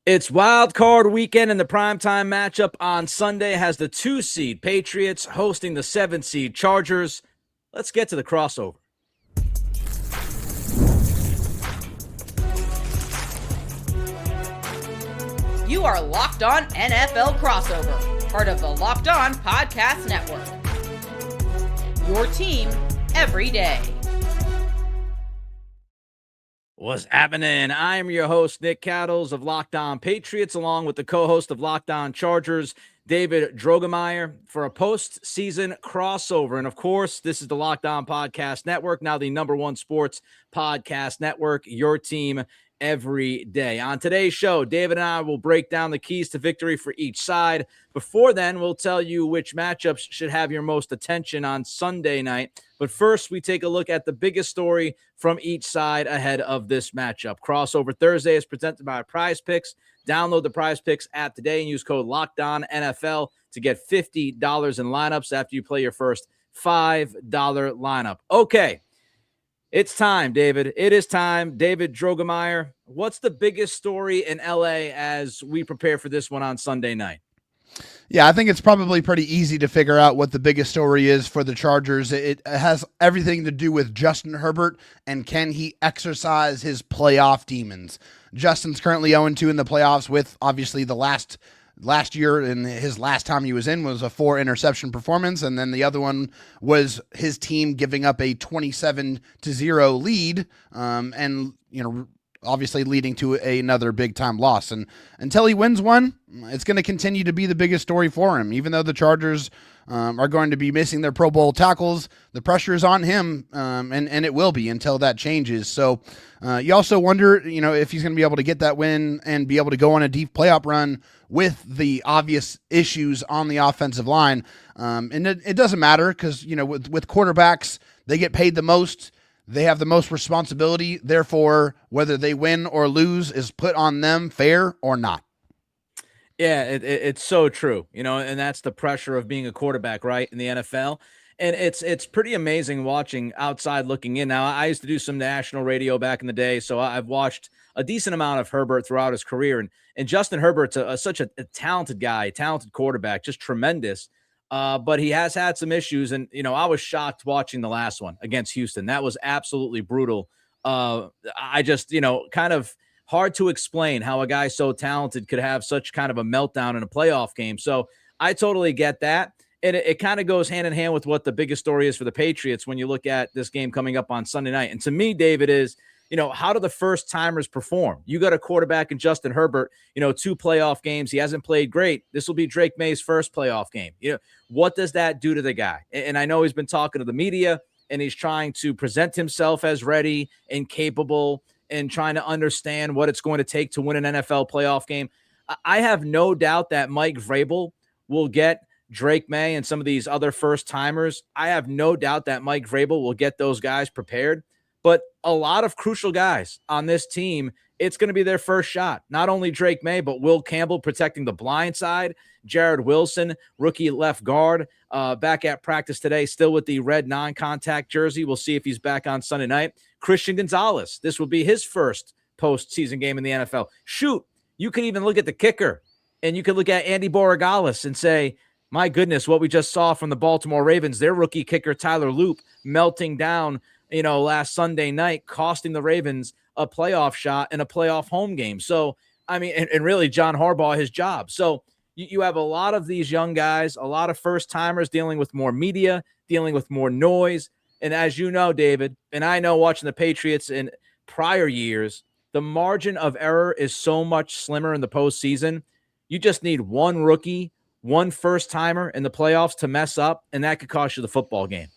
It's wild card weekend, and the primetime matchup on Sunday has the 2-seed Patriots hosting the 7-seed Chargers. Let's get to the crossover. You are Locked On NFL Crossover, part of the Locked On Podcast Network. Your team every day. What's happening? I am your host, Nick Cattles of Locked On Patriots, along with the co-host of Locked On Chargers, David Droegemeier, for a postseason crossover. And of course, this is the Locked On Podcast Network, now the #1 sports podcast network, your team every day. On today's show, David and I will break down the keys to victory for each side. Before then, we'll tell you which matchups should have your most attention on Sunday night. But first, we take a look at the biggest story from each side ahead of this matchup. Crossover Thursday is presented by Prize Picks. Download the Prize Picks app today and use code LOCKEDONNFL to get $50 in lineups after you play your first $5 lineup. Okay. It's time, David. It is time. David Droegemeier, what's the biggest story in LA as we prepare for this one on Sunday night? Yeah, I think it's probably pretty easy to figure out what the biggest story is for the Chargers. It has everything to do with Justin Herbert and can he exercise his playoff demons. Justin's currently 0-2 in the playoffs with obviously the last year, and his last time he was in was a 4-interception performance, and then the other one was his team giving up a 27-0 lead, and obviously leading to another big-time loss. And until he wins one, it's going to continue to be the biggest story for him. Even though the Chargers are going to be missing their Pro Bowl tackles, the pressure is on him, and it will be until that changes. So you also wonder, if he's going to be able to get that win and be able to go on a deep playoff run with the obvious issues on the offensive line. And it doesn't matter because, with quarterbacks, they get paid the most. They have the most responsibility. Therefore, whether they win or lose is put on them, fair or not. Yeah, it's so true, and that's the pressure of being a quarterback, right, in the NFL. And it's pretty amazing watching outside looking in. Now, I used to do some national radio back in the day, so I've watched a decent amount of Herbert throughout his career. And Justin Herbert's such a talented guy, talented quarterback, just tremendous. But he has had some issues. And, I was shocked watching the last one against Houston. That was absolutely brutal. I just, kind of hard to explain how a guy so talented could have such kind of a meltdown in a playoff game. So I totally get that. And it kind of goes hand in hand with what the biggest story is for the Patriots when you look at this game coming up on Sunday night. And to me, David, is, how do the first timers perform? You got a quarterback in Justin Herbert, 2 playoff games. He hasn't played great. This will be Drake Maye's first playoff game. What does that do to the guy? And I know he's been talking to the media and he's trying to present himself as ready and capable and trying to understand what it's going to take to win an NFL playoff game. I have no doubt that Mike Vrabel will get Drake Maye and some of these other first timers. I have no doubt that Mike Vrabel will get those guys prepared. But a lot of crucial guys on this team, it's going to be their first shot. Not only Drake Maye, but Will Campbell protecting the blind side. Jared Wilson, rookie left guard, back at practice today, still with the red non-contact jersey. We'll see if he's back on Sunday night. Christian Gonzalez, this will be his first postseason game in the NFL. Shoot, you can even look at the kicker, and you can look at Andy Borregales and say, my goodness, what we just saw from the Baltimore Ravens, their rookie kicker Tyler Loop melting down last Sunday night, costing the Ravens a playoff shot in a playoff home game. So, I mean, and really John Harbaugh, his job. So you have a lot of these young guys, a lot of first timers dealing with more media, dealing with more noise. And as you know, David, and I know watching the Patriots in prior years, the margin of error is so much slimmer in the postseason. You just need one rookie, one first timer in the playoffs to mess up, and that could cost you the football game.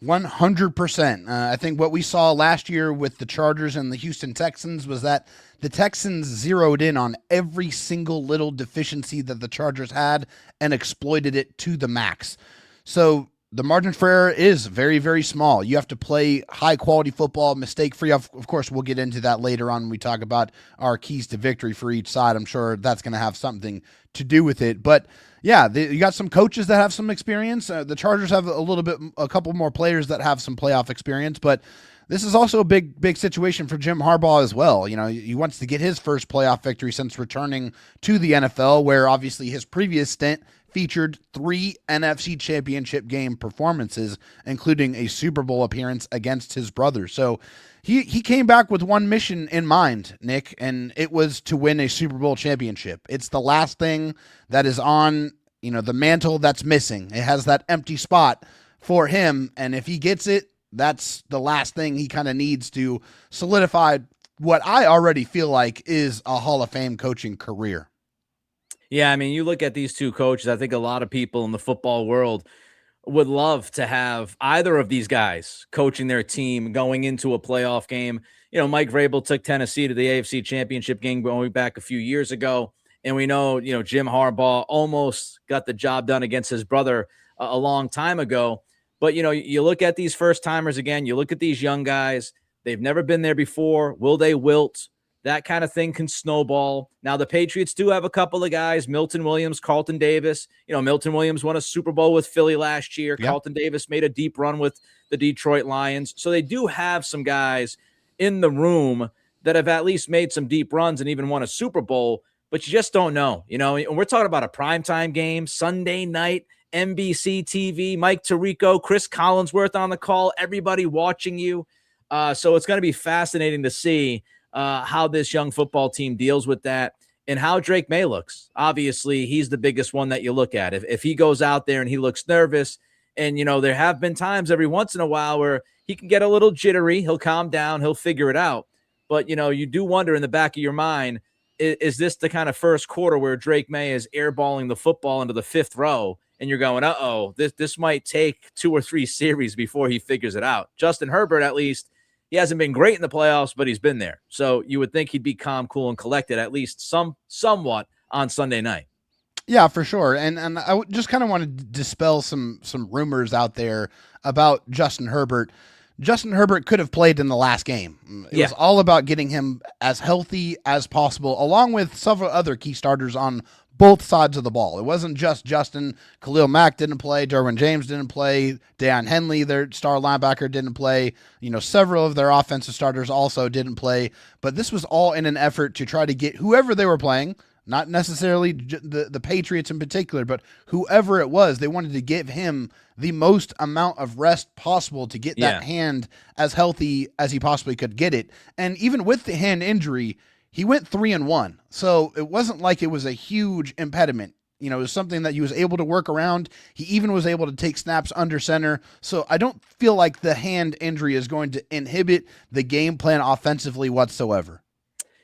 100%. I think what we saw last year with the Chargers and the Houston Texans was that the Texans zeroed in on every single little deficiency that the Chargers had and exploited it to the max. So the margin for error is very, very small. You have to play high-quality football, mistake-free. Of course, we'll get into that later on when we talk about our keys to victory for each side. I'm sure that's going to have something to do with it. But yeah, you got some coaches that have some experience. The Chargers have a couple more players that have some playoff experience, but this is also a big situation for Jim Harbaugh as well. You know, he wants to get his first playoff victory since returning to the NFL, where obviously his previous stint featured 3 NFC championship game performances, including a Super Bowl appearance against his brother. So he came back with one mission in mind, Nick, and it was to win a Super Bowl championship. It's the last thing that is on, the mantle that's missing. It has that empty spot for him, and if he gets it, that's the last thing he kind of needs to solidify what I already feel like is a Hall of Fame coaching career. Yeah, I mean, you look at these two coaches, I think a lot of people in the football world would love to have either of these guys coaching their team going into a playoff game. Mike Vrabel took Tennessee to the AFC Championship game going back a few years ago. And we know, Jim Harbaugh almost got the job done against his brother a long time ago. But, you look at these first timers again, you look at these young guys, they've never been there before. Will they wilt? That kind of thing can snowball. Now, the Patriots do have a couple of guys, Milton Williams, Carlton Davis. Milton Williams won a Super Bowl with Philly last year. Yep. Carlton Davis made a deep run with the Detroit Lions. So they do have some guys in the room that have at least made some deep runs and even won a Super Bowl, but you just don't know. And we're talking about a primetime game, Sunday night, NBC TV, Mike Tirico, Chris Collinsworth on the call, everybody watching you. So it's going to be fascinating to see how this young football team deals with that and how Drake Maye looks. Obviously, he's the biggest one that you look at. If he goes out there and he looks nervous, and, there have been times every once in a while where he can get a little jittery, he'll calm down, he'll figure it out. But, you do wonder in the back of your mind, is this the kind of first quarter where Drake Maye is airballing the football into the 5th row and you're going, this might take 2 or 3 series before he figures it out. Justin Herbert, at least, he hasn't been great in the playoffs, but he's been there. So you would think he'd be calm, cool, and collected, at least somewhat on Sunday night. Yeah, for sure. And I just kind of want to dispel some rumors out there about Justin Herbert. Justin Herbert could have played in the last game. It was all about getting him as healthy as possible, along with several other key starters on both sides of the ball. It wasn't just Justin. Khalil Mack didn't play. Derwin James didn't play. Deion Henley, their star linebacker, didn't play. Several of their offensive starters also didn't play. But this was all in an effort to try to get whoever they were playing, not necessarily the Patriots in particular, but whoever it was, they wanted to give him the most amount of rest possible to get that hand as healthy as he possibly could get it. And even with the hand injury, he went 3-1. So it wasn't like it was a huge impediment. It was something that he was able to work around. He even was able to take snaps under center. So I don't feel like the hand injury is going to inhibit the game plan offensively whatsoever.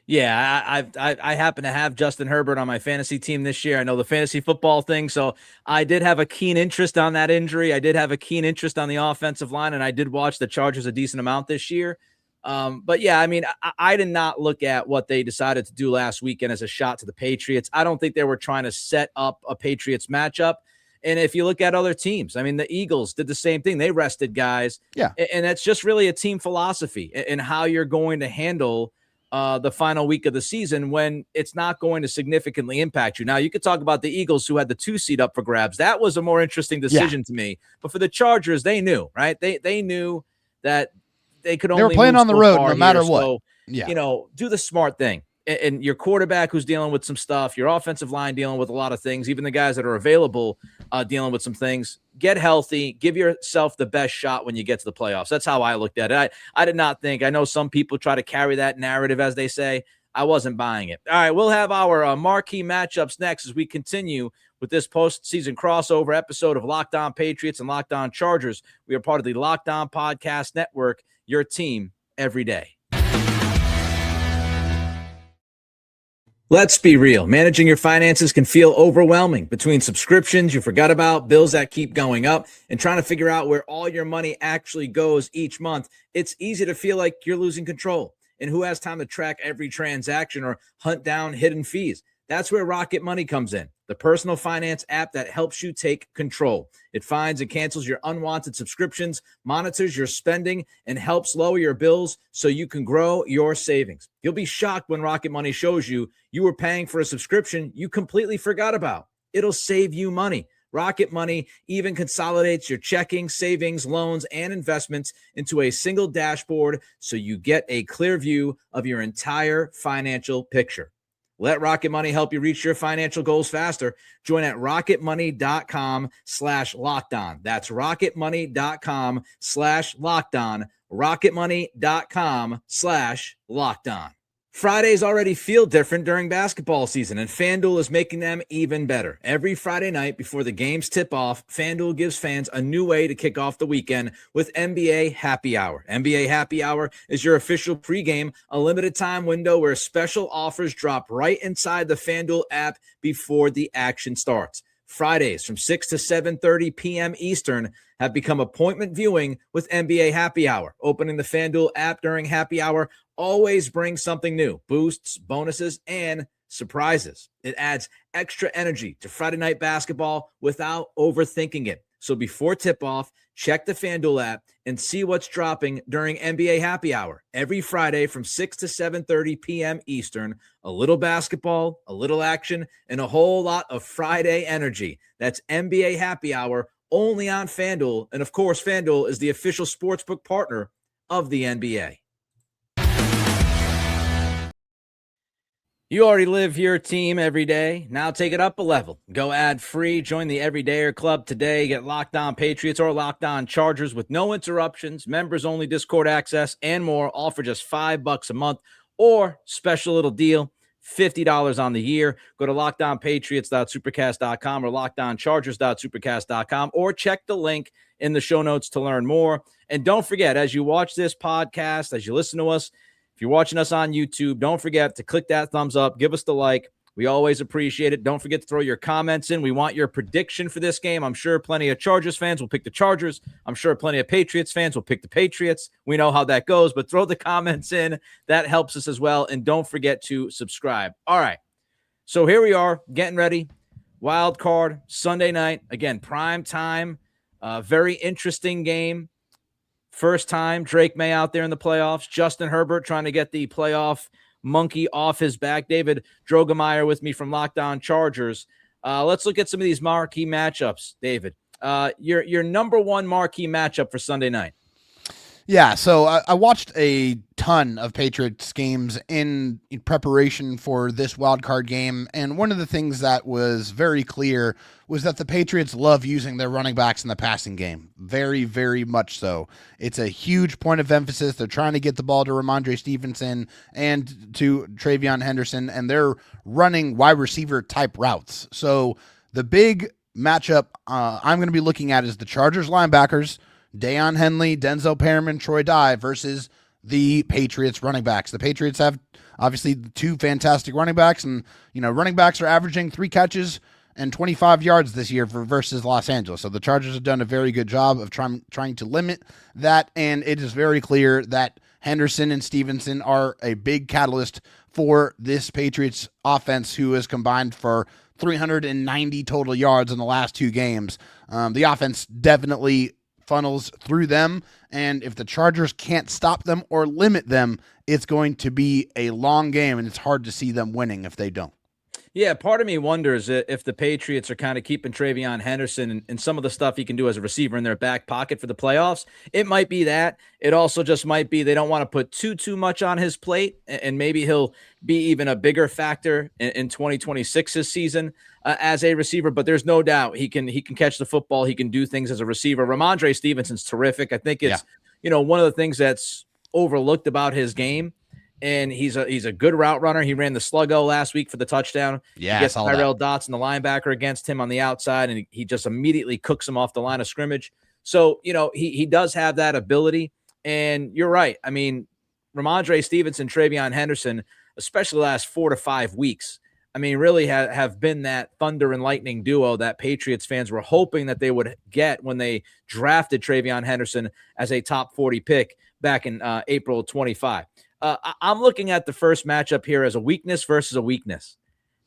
Yeah, I happen to have Justin Herbert on my fantasy team this year. I know the fantasy football thing, so I did have a keen interest on that injury. I did have a keen interest on the offensive line, and I did watch the Chargers a decent amount this year. But yeah, I mean, I did not look at what they decided to do last weekend as a shot to the Patriots. I don't think they were trying to set up a Patriots matchup. And if you look at other teams, I mean, the Eagles did the same thing. They rested guys. Yeah. And that's just really a team philosophy and how you're going to handle the final week of the season when it's not going to significantly impact you. Now, you could talk about the Eagles who had the 2 seed up for grabs. That was a more interesting decision to me. But for the Chargers, they knew, right? They knew that they could only. They were playing on the road no matter what. So, do the smart thing. And your quarterback who's dealing with some stuff, your offensive line dealing with a lot of things, even the guys that are available dealing with some things, get healthy, give yourself the best shot when you get to the playoffs. That's how I looked at it. I did not think, I know some people try to carry that narrative, as they say. I wasn't buying it. All right, we'll have our marquee matchups next as we continue with this postseason crossover episode of Locked On Patriots and Locked On Chargers. We are part of the Locked On Podcast Network, your team every day. Let's be real. Managing your finances can feel overwhelming between subscriptions you forgot about, bills that keep going up, and trying to figure out where all your money actually goes each month. It's easy to feel like you're losing control. And who has time to track every transaction or hunt down hidden fees? That's where Rocket Money comes in, the personal finance app that helps you take control. It finds and cancels your unwanted subscriptions, monitors your spending, and helps lower your bills so you can grow your savings. You'll be shocked when Rocket Money shows you were paying for a subscription you completely forgot about. It'll save you money. Rocket Money even consolidates your checking, savings, loans, and investments into a single dashboard so you get a clear view of your entire financial picture. Let Rocket Money help you reach your financial goals faster. Join at rocketmoney.com/lockedon. That's rocketmoney.com/lockedon. rocketmoney.com/lockedon. Fridays already feel different during basketball season, and FanDuel is making them even better. Every Friday night before the games tip off, FanDuel gives fans a new way to kick off the weekend with NBA Happy Hour. NBA Happy Hour is your official pregame, a limited time window where special offers drop right inside the FanDuel app before the action starts. Fridays from 6 to 7:30 p.m. Eastern have become appointment viewing with NBA Happy Hour. Opening the FanDuel app during Happy Hour always brings something new: boosts, bonuses, and surprises. It adds extra energy to Friday night basketball without overthinking it. So before tip-off, check the FanDuel app and see what's dropping during NBA Happy Hour. Every Friday from 6 to 7:30 p.m. Eastern, a little basketball, a little action, and a whole lot of Friday energy. That's NBA Happy Hour only on FanDuel. And of course, FanDuel is the official sportsbook partner of the NBA. You already live your team every day. Now take it up a level. Go ad-free. Join the Everydayer Club today. Get Locked On Patriots or Locked On Chargers with no interruptions, members-only Discord access, and more, all for just $5 a month. Or, special little deal, $50 on the year. Go to lockedonpatriots.supercast.com or lockedonchargers.supercast.com or check the link in the show notes to learn more. And don't forget, as you watch this podcast, as you listen to us, if you're watching us on YouTube, don't forget to click that thumbs up. Give us the like. We always appreciate it. Don't forget to throw your comments in. We want your prediction for this game. I'm sure plenty of Chargers fans will pick the Chargers. I'm sure plenty of Patriots fans will pick the Patriots. We know how that goes, but throw the comments in. That helps us as well. And don't forget to subscribe. All right. So here we are getting ready. Wild card Sunday night. Again, prime time. Very interesting game. First time Drake Maye out there in the playoffs. Justin Herbert trying to get the playoff monkey off his back. David Droegemeier with me from Locked On Chargers. Let's look at some of these marquee matchups, David. Your number one marquee matchup for Sunday night. Yeah, so I watched a ton of Patriots games in preparation for this wild card game, and one of the things that was very clear was that the Patriots love using their running backs in the passing game. Very, very much so. It's a huge point of emphasis. They're trying to get the ball to Rhamondre Stevenson and to TreVeyon Henderson, and they're running wide receiver type routes. So the big matchup I'm going to be looking at is the Chargers linebackers, Deion Henley, Denzel Perriman, Troy Dye versus the Patriots running backs. The Patriots have obviously two fantastic running backs, and running backs are averaging 3 catches and 25 yards this year versus Los Angeles. So the Chargers have done a very good job of trying to limit that, and it is very clear that Henderson and Stevenson are a big catalyst for this Patriots offense, who has combined for 390 total yards in the last 2 games. The offense definitely funnels through them, and if the Chargers can't stop them or limit them, it's going to be a long game, and it's hard to see them winning if they don't. Yeah, part of me wonders if the Patriots are kind of keeping TreVeyon Henderson and some of the stuff he can do as a receiver in their back pocket for the playoffs. It might be that. It also just might be they don't want to put too much on his plate, and maybe he'll be even a bigger factor in 2026's season as a receiver. But there's no doubt he can catch the football. He can do things as a receiver. Rhamondre Stevenson's terrific. I think it's one of the things that's overlooked about his game. And he's a good route runner. He ran the sluggo last week for the touchdown. Yeah, he gets Tyrell Dotson, the linebacker, against him on the outside, and he just immediately cooks him off the line of scrimmage. So, he does have that ability. And you're right. I mean, Rhamondre Stevenson, TreVeyon Henderson, especially the last 4 to 5 weeks, I mean, really have been that thunder and lightning duo that Patriots fans were hoping that they would get when they drafted TreVeyon Henderson as a top 40 pick back in April 25. I'm looking at the first matchup here as a weakness versus a weakness.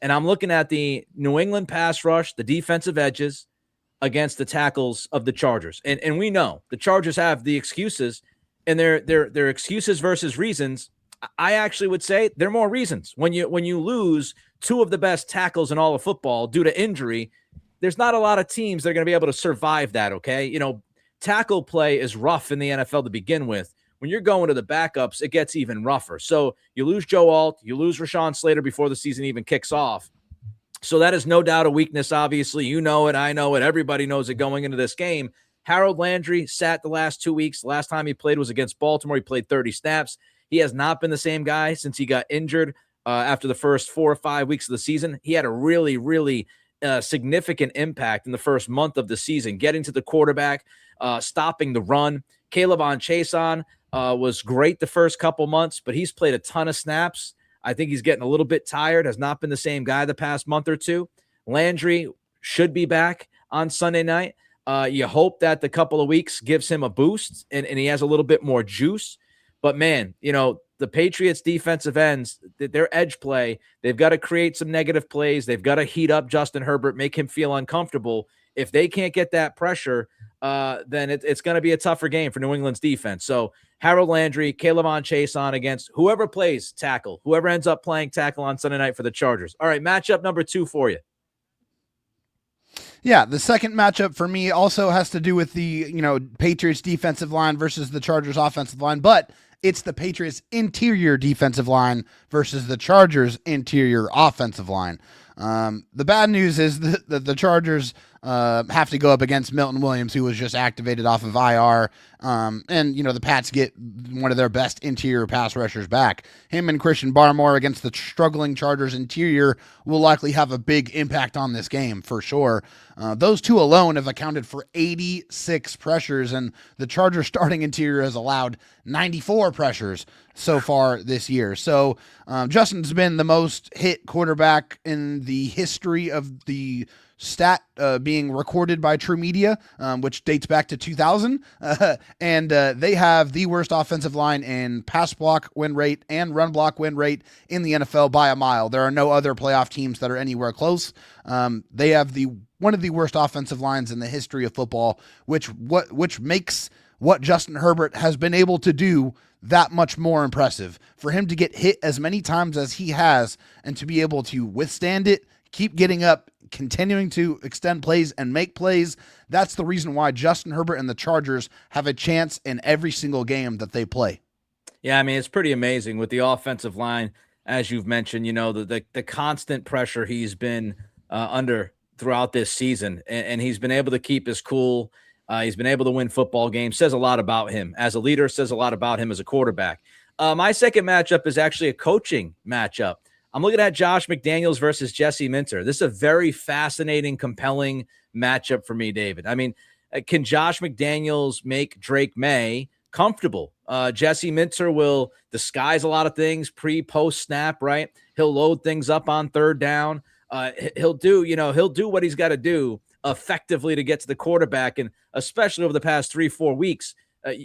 And I'm looking at the New England pass rush, the defensive edges against the tackles of the Chargers. And we know the Chargers have the excuses, and their excuses versus reasons. I actually would say they're more reasons. When you lose 2 of the best tackles in all of football due to injury, there's not a lot of teams that are going to be able to survive that, okay? Tackle play is rough in the NFL to begin with. When you're going to the backups, it gets even rougher. So you lose Joe Alt, you lose Rashawn Slater before the season even kicks off. So that is no doubt a weakness, obviously. You know it, I know it, everybody knows it going into this game. Harold Landry sat the last 2 weeks. The last time he played was against Baltimore. He played 30 snaps. He has not been the same guy since he got injured after the first 4 or 5 weeks of the season. He had a really, really significant impact in the first month of the season, getting to the quarterback, stopping the run. K'Lavon Chaisson was great the first couple months, but he's played a ton of snaps. I think he's getting a little bit tired, has not been the same guy the past month or two. Landry should be back on Sunday night. You hope that the couple of weeks gives him a boost and he has a little bit more juice. But, man, the Patriots defensive ends, their edge play, they've got to create some negative plays. They've got to heat up Justin Herbert, make him feel uncomfortable. If they can't get that pressure, then it's going to be a tougher game for New England's defense. So Harold Landry, K'Lavon Chaisson against whoever plays tackle, whoever ends up playing tackle on Sunday night for the Chargers. All right, matchup number 2 for you. Yeah, the second matchup for me also has to do with the, Patriots defensive line versus the Chargers offensive line, but it's the Patriots interior defensive line versus the Chargers interior offensive line. The bad news is that the Chargers have to go up against Milton Williams, who was just activated off of IR. And, the Pats get one of their best interior pass rushers back. Him and Christian Barmore against the struggling Chargers interior will likely have a big impact on this game for sure. Those two alone have accounted for 86 pressures, and the Chargers starting interior has allowed 94 pressures so far this year. So Justin's been the most hit quarterback in the history of the stat being recorded by True Media, which dates back to 2000. And they have the worst offensive line in pass block win rate and run block win rate in the NFL by a mile. There are no other playoff teams that are anywhere close. They have one of the worst offensive lines in the history of football, which makes what Justin Herbert has been able to do that much more impressive. For him to get hit as many times as he has and to be able to withstand it, keep getting up, continuing to extend plays and make plays, that's the reason why Justin Herbert and the Chargers have a chance in every single game that they play. Yeah, I mean, it's pretty amazing with the offensive line, as you've mentioned, the constant pressure he's been under throughout this season, and he's been able to keep his cool. He's been able to win football games. Says a lot about him as a leader, says a lot about him as a quarterback. My second matchup is actually a coaching matchup. I'm looking at Josh McDaniels versus Jesse Minter. This is a very fascinating, compelling matchup for me, David. I mean, can Josh McDaniels make Drake Maye comfortable? Jesse Minter will disguise a lot of things pre-post snap, right? He'll load things up on third down. He'll do what he's got to do effectively to get to the quarterback. And especially over the past 3-4 weeks,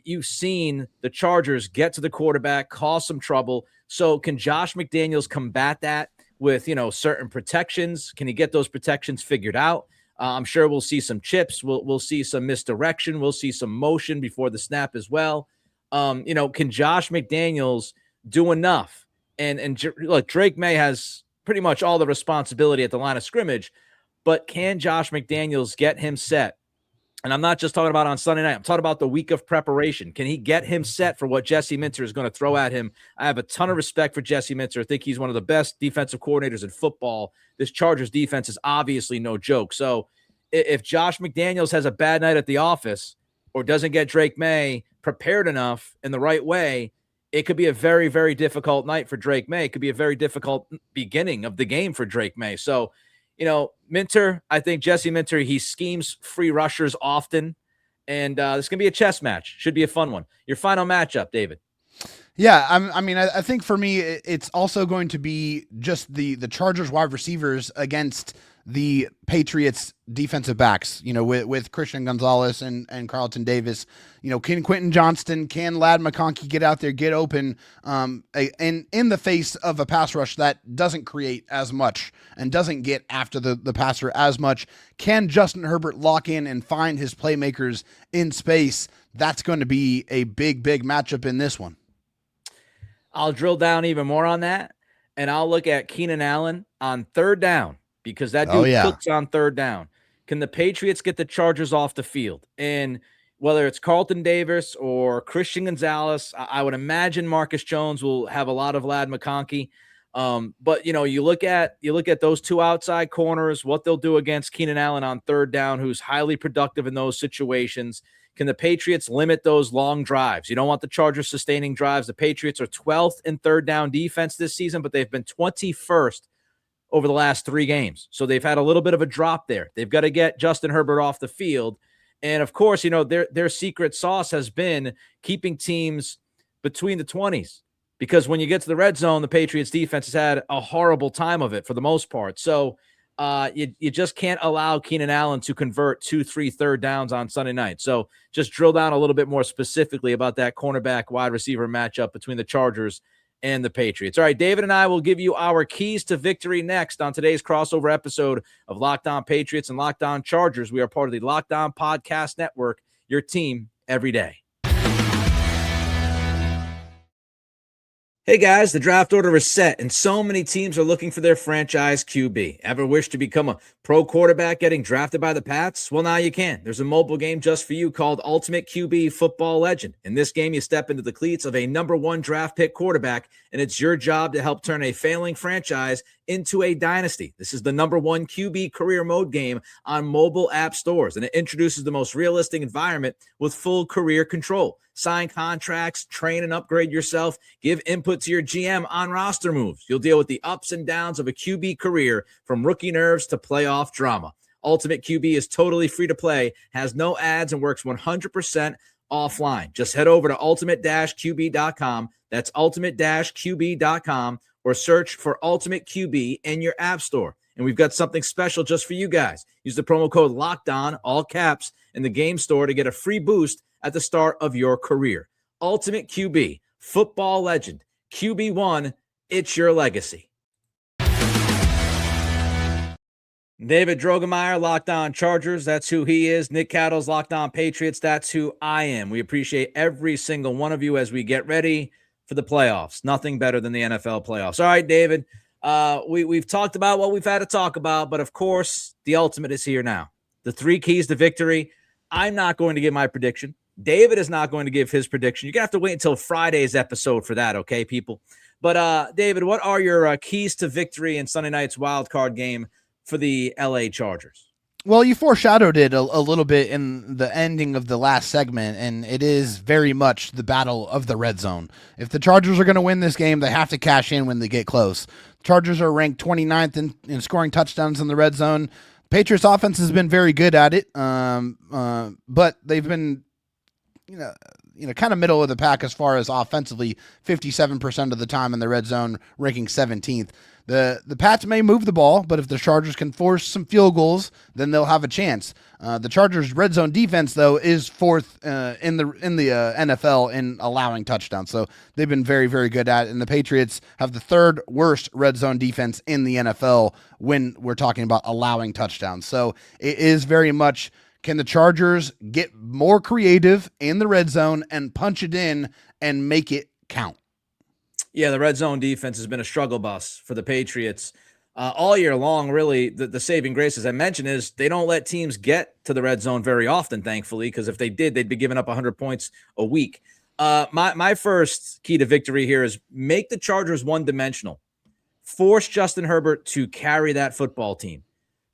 you've seen the Chargers get to the quarterback, cause some trouble. So can Josh McDaniels combat that with, certain protections? Can he get those protections figured out? I'm sure we'll see some chips. We'll see some misdirection. We'll see some motion before the snap as well. Can Josh McDaniels do enough? And look, Drake Maye has pretty much all the responsibility at the line of scrimmage, but can Josh McDaniels get him set? And I'm not just talking about on Sunday night. I'm talking about the week of preparation. Can he get him set for what Jesse Minter is going to throw at him? I have a ton of respect for Jesse Minter. I think he's one of the best defensive coordinators in football. This Chargers defense is obviously no joke. So if Josh McDaniels has a bad night at the office or doesn't get Drake Maye prepared enough in the right way, it could be a very, very difficult night for Drake Maye. It could be a very difficult beginning of the game for Drake Maye. So, Minter, I think Jesse Minter, he schemes free rushers often, and it's going to be a chess match. Should be a fun one. Your final matchup, David. Yeah, I think for me, it's also going to be just the Chargers wide receivers against the Patriots defensive backs, with Christian Gonzalez and Carlton Davis. Can Quentin Johnston, can Ladd McConkey get out there, get open, and in the face of a pass rush that doesn't create as much and doesn't get after the passer as much? Can Justin Herbert lock in and find his playmakers in space? That's going to be a big, big matchup in this one. I'll drill down even more on that, and I'll look at Keenan Allen on third down, because that dude cooks on third down. can the Patriots get the Chargers off the field? And whether it's Carlton Davis or Christian Gonzalez, I would imagine Marcus Jones will have a lot of Ladd McConkey. But you look at those two outside corners, what they'll do against Keenan Allen on third down, who's highly productive in those situations. Can the Patriots limit those long drives? You don't want the Chargers sustaining drives. The Patriots are 12th in third down defense this season, but they've been 21st over the last 3 games. So they've had a little bit of a drop there. They've got to get Justin Herbert off the field. And of course, their secret sauce has been keeping teams between the 20s, because when you get to the red zone, the Patriots defense has had a horrible time of it for the most part. So you just can't allow Keenan Allen to convert 2-3 third downs on Sunday night. So just drill down a little bit more specifically about that cornerback wide receiver matchup between the Chargers and the Patriots. All right, David and I will give you our keys to victory next on today's crossover episode of Locked On Patriots and Locked On Chargers. We are part of the Locked On Podcast Network, your team every day. Hey guys, the draft order is set, and so many teams are looking for their franchise QB. Ever wish to become a pro quarterback getting drafted by the Pats? Well, now you can. There's a mobile game just for you called Ultimate QB Football Legend. In this game, you step into the cleats of a number 1 draft pick quarterback, and it's your job to help turn a failing franchise into a dynasty. This is the number 1 QB career mode game on mobile app stores, and it introduces the most realistic environment with full career control. Sign contracts, train and upgrade yourself, give input to your GM on roster moves. You'll deal with the ups and downs of a QB career, from rookie nerves to playoff drama. Ultimate QB is totally free to play, has no ads, and works 100% offline. Just head over to ultimate-qb.com. That's ultimate-qb.com, or search for Ultimate QB in your app store. And we've got something special just for you guys. Use the promo code LOCKEDON, all caps, in the game store to get a free boost at the start of your career. Ultimate QB, football legend, QB1, it's your legacy. David Droegemeier, Locked On Chargers, that's who he is. Nick Cattles, Locked On Patriots, that's who I am. We appreciate every single one of you as we get ready for the playoffs. Nothing better than the NFL playoffs. All right, David, we've talked about what we've had to talk about, but of course, the ultimate is here now. The 3 keys to victory. I'm not going to give my prediction. David is not going to give his prediction. You're going to have to wait until Friday's episode for that, okay, people? But, David, what are your keys to victory in Sunday night's wild card game for the LA Chargers? Well, you foreshadowed it a little bit in the ending of the last segment, and it is very much the battle of the red zone. If the Chargers are going to win this game, they have to cash in when they get close. Chargers are ranked 29th in scoring touchdowns in the red zone. Patriots offense has been very good at it, but they've been kind of middle of the pack as far as offensively, 57% of the time in the red zone, ranking 17th. The Pats may move the ball, but if the Chargers can force some field goals, then they'll have a chance. The Chargers' red zone defense, though, is 4th in the NFL in allowing touchdowns. So they've been very, very good at it. And the Patriots have the 3rd worst red zone defense in the NFL when we're talking about allowing touchdowns. So it is very much, can the Chargers get more creative in the red zone and punch it in and make it count? Yeah, the red zone defense has been a struggle bus for the Patriots all year long. Really, the saving grace, as I mentioned, is they don't let teams get to the red zone very often, thankfully, because if they did, they'd be giving up 100 points a week. My first key to victory here is make the Chargers one-dimensional. Force Justin Herbert to carry that football team.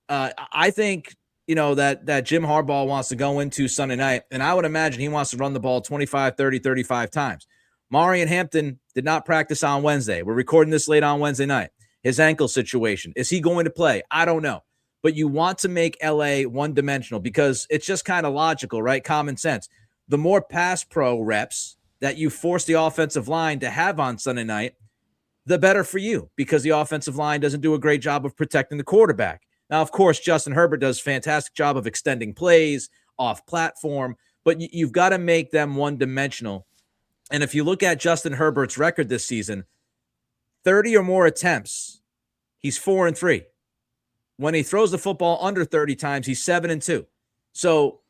I think that Jim Harbaugh wants to go into Sunday night, and I would imagine he wants to run the ball 25, 30, 35 times. Maye and Hampton did not practice on Wednesday. We're recording this late on Wednesday night. His ankle situation. Is he going to play? I don't know. But you want to make LA one-dimensional because it's just kind of logical, right? Common sense. The more pass pro reps that you force the offensive line to have on Sunday night, the better for you, because the offensive line doesn't do a great job of protecting the quarterback. Now, of course, Justin Herbert does a fantastic job of extending plays off platform, but you've got to make them one-dimensional. And if you look at Justin Herbert's record this season, 30 or more attempts, he's 4-3. When he throws the football under 30 times, he's 7-2. So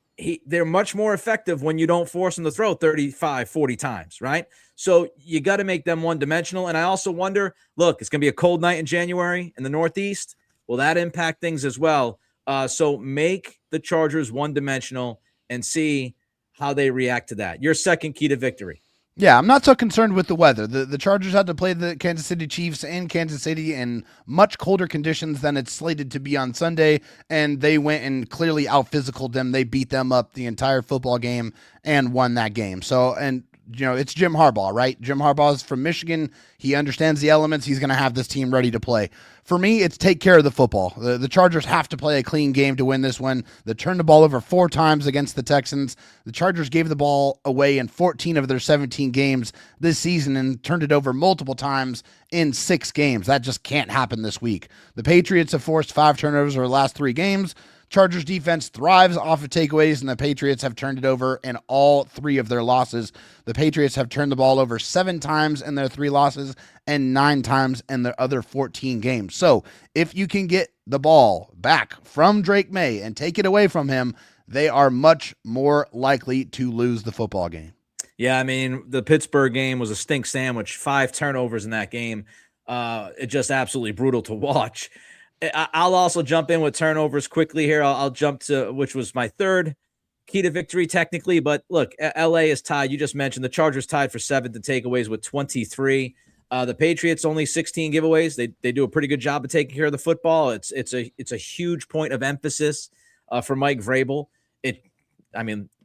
they're much more effective when you don't force them to throw 35, 40 times, right? So you got to make them one-dimensional. And I also wonder, look, it's going to be a cold night in January in the Northeast. Will that impact things as well? So make the Chargers one-dimensional and see how they react to that. Your second key to victory. Yeah, I'm not so concerned with the weather. The Chargers had to play the Kansas City Chiefs in Kansas City in much colder conditions than it's slated to be on Sunday, and they went and clearly out-physicaled them. They beat them up the entire football game and won that game. So, and it's Jim Harbaugh, right? Jim Harbaugh is from Michigan. He understands the elements. He's going to have this team ready to play. For me, it's take care of the football. The Chargers have to play a clean game to win this one. They turned the ball over 4 times against the Texans. The Chargers gave the ball away in 14 of their 17 games this season and turned it over multiple times in 6 games. That just can't happen this week. The Patriots have forced 5 turnovers over the last 3 games. Chargers defense thrives off of takeaways, and the Patriots have turned it over in all 3 of their losses. The Patriots have turned the ball over 7 times in their 3 losses and 9 times in their other 14 games. So if you can get the ball back from Drake Maye and take it away from him, they are much more likely to lose the football game. Yeah, I mean, the Pittsburgh game was a stink sandwich. 5 turnovers in that game. It just absolutely brutal to watch. I'll also jump in with turnovers quickly here. I'll jump to, which was my third key to victory technically. But look, LA is tied. You just mentioned the Chargers tied for 7th in takeaways with 23. The Patriots only 16 giveaways. They do a pretty good job of taking care of the football. It's a huge point of emphasis for Mike Vrabel.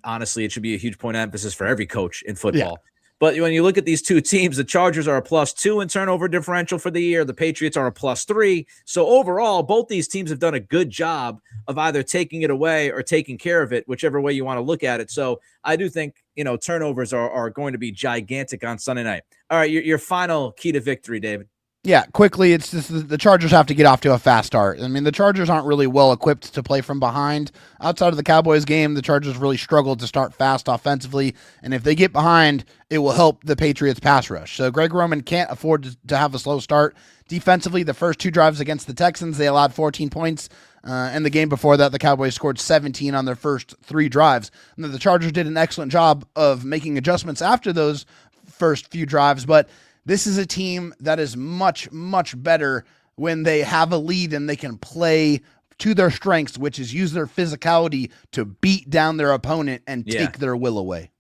Honestly, it should be a huge point of emphasis for every coach in football. Yeah. But when you look at these 2 teams, the Chargers are a +2 in turnover differential for the year. The Patriots are a +3. So overall, both these teams have done a good job of either taking it away or taking care of it, whichever way you want to look at it. So I do think, turnovers are going to be gigantic on Sunday night. All right, your final key to victory, David. Yeah, quickly, it's just the Chargers have to get off to a fast start. I mean, the Chargers aren't really well equipped to play from behind. Outside of the Cowboys game, the Chargers really struggled to start fast offensively, and if they get behind, it will help the Patriots pass rush. So Greg Roman can't afford to have a slow start. Defensively, the first 2 drives against the Texans, they allowed 14 points. In the game before that, the Cowboys scored 17 on their first 3 drives. And the Chargers did an excellent job of making adjustments after those first few drives, but this is a team that is much, much better when they have a lead and they can play to their strengths, which is use their physicality to beat down their opponent and take their will away.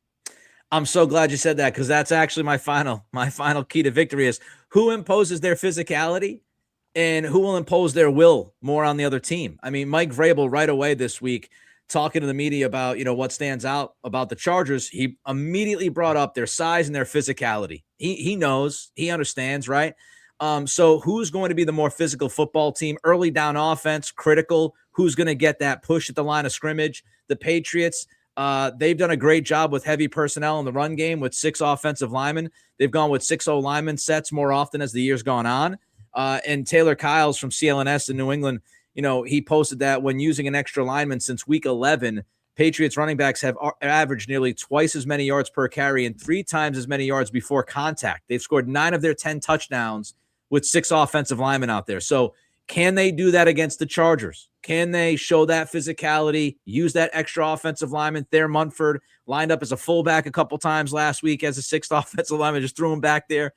I'm so glad you said that, because that's actually my final key to victory is who imposes their physicality and who will impose their will more on the other team. I mean, Mike Vrabel right away this week, talking to the media about, what stands out about the Chargers, he immediately brought up their size and their physicality. He knows, he understands, right? So who's going to be the more physical football team? Early down offense, critical. Who's going to get that push at the line of scrimmage? The Patriots, they've done a great job with heavy personnel in the run game with 6 offensive linemen. They've gone with 6 O-lineman sets more often as the year's gone on. And Taylor Kyles from CLNS in New England, he posted that when using an extra lineman since week 11, Patriots running backs have averaged nearly twice as many yards per carry and 3 times as many yards before contact. They've scored 9 of their 10 touchdowns with 6 offensive linemen out there. So can they do that against the Chargers? Can they show that physicality, use that extra offensive lineman? Thayer Munford lined up as a fullback a couple times last week as a 6th offensive lineman, just threw him back there.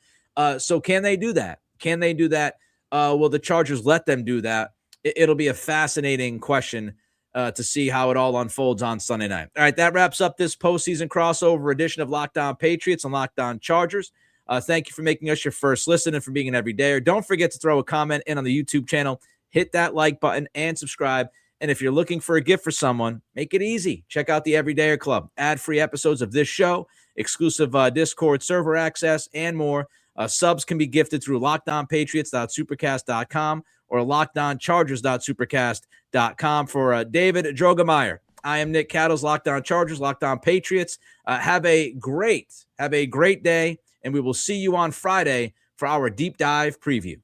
So can they do that? Can they do that? Will the Chargers let them do that? It'll be a fascinating question to see how it all unfolds on Sunday night. All right, that wraps up this postseason crossover edition of Locked On Patriots and Locked On Chargers. Thank you for making us your first listen and for being an everydayer. Don't forget to throw a comment in on the YouTube channel. Hit that like button and subscribe. And if you're looking for a gift for someone, make it easy. Check out the Everydayer Club. Ad-free episodes of this show, exclusive Discord server access, and more. Subs can be gifted through lockedonpatriots.supercast.com or lockedonchargers.supercast.com. For David Droegemeier, I am Nick Cattles, Locked On Chargers, Locked On Patriots. Have a great day, and we will see you on Friday for our deep dive preview.